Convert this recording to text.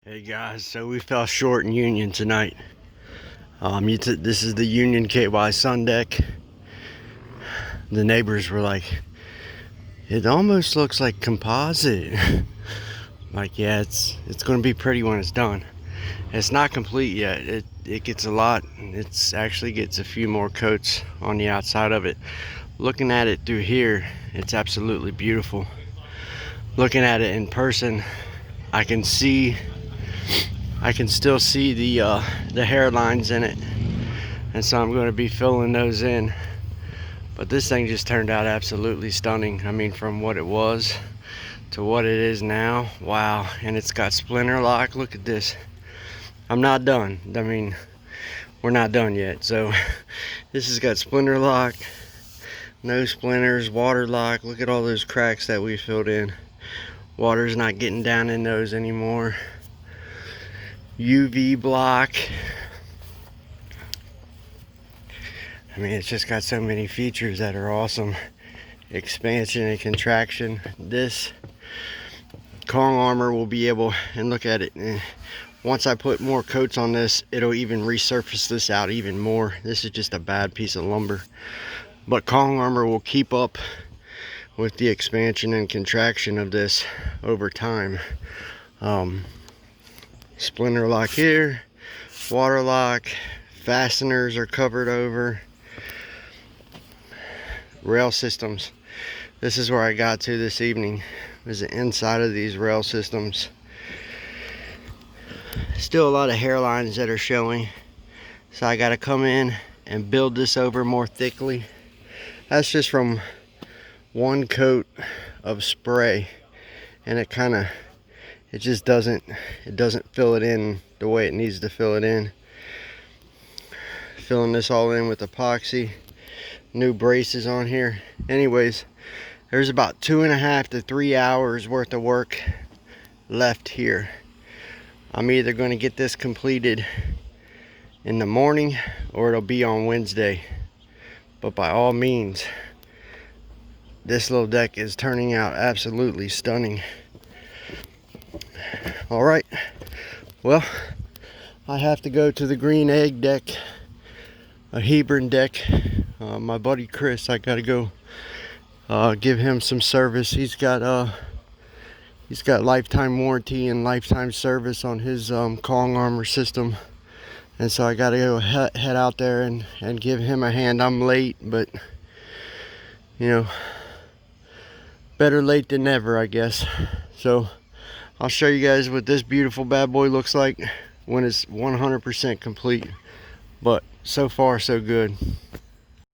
Hey guys, so we fell short in Union tonight. This is the Union KY Sun deck. The neighbors were like, it almost looks like composite. Like, yeah, it's gonna be pretty when it's done. It's not complete yet. It gets a lot. It's actually gets a few more coats on the outside of it. Looking at it through here, it's absolutely beautiful. Looking at it in person, I can still see the hairlines in it, and so I'm going to be filling those in. But this thing just turned out absolutely stunning. I mean, from what it was to what it is now, wow. And it's got splinter lock. Look at this. I'm not done. I mean, we're not done yet. So this has got splinter lock, no splinters, water lock. Look at all those cracks that we filled in. Water's not getting down in those anymore. UV block. I mean, it's just got so many features that are awesome. Expansion and contraction. This Kong armor will be able, and look at it, once I put more coats on this, it'll even resurface this out even more. This is just a bad piece of lumber, but Kong armor will keep up with the expansion and contraction of this over time. Splinter lock here, water lock, fasteners are covered over, rail systems. This is where I got to this evening, was the inside of these rail systems. Still a lot of hairlines that are showing, so I got to come in and build this over more thickly. That's just from one coat of spray, and it just doesn't fill it in the way it needs to fill it in. Filling this all in with epoxy, new braces on here. Anyways, there's about 2.5 to 3 hours worth of work left here. I'm either going to get this completed in the morning or it'll be on Wednesday. But by all means, this little deck is turning out absolutely stunning. All right, well, I have to go to the green egg deck, a Hebron deck. My buddy Chris, I gotta go give him some service. He's got lifetime warranty and lifetime service on his Kong armor system, and so I gotta go head out there and give him a hand. I'm late, but you know, better late than never, I guess. So I'll show you guys what this beautiful bad boy looks like when it's 100% complete. But so far so good.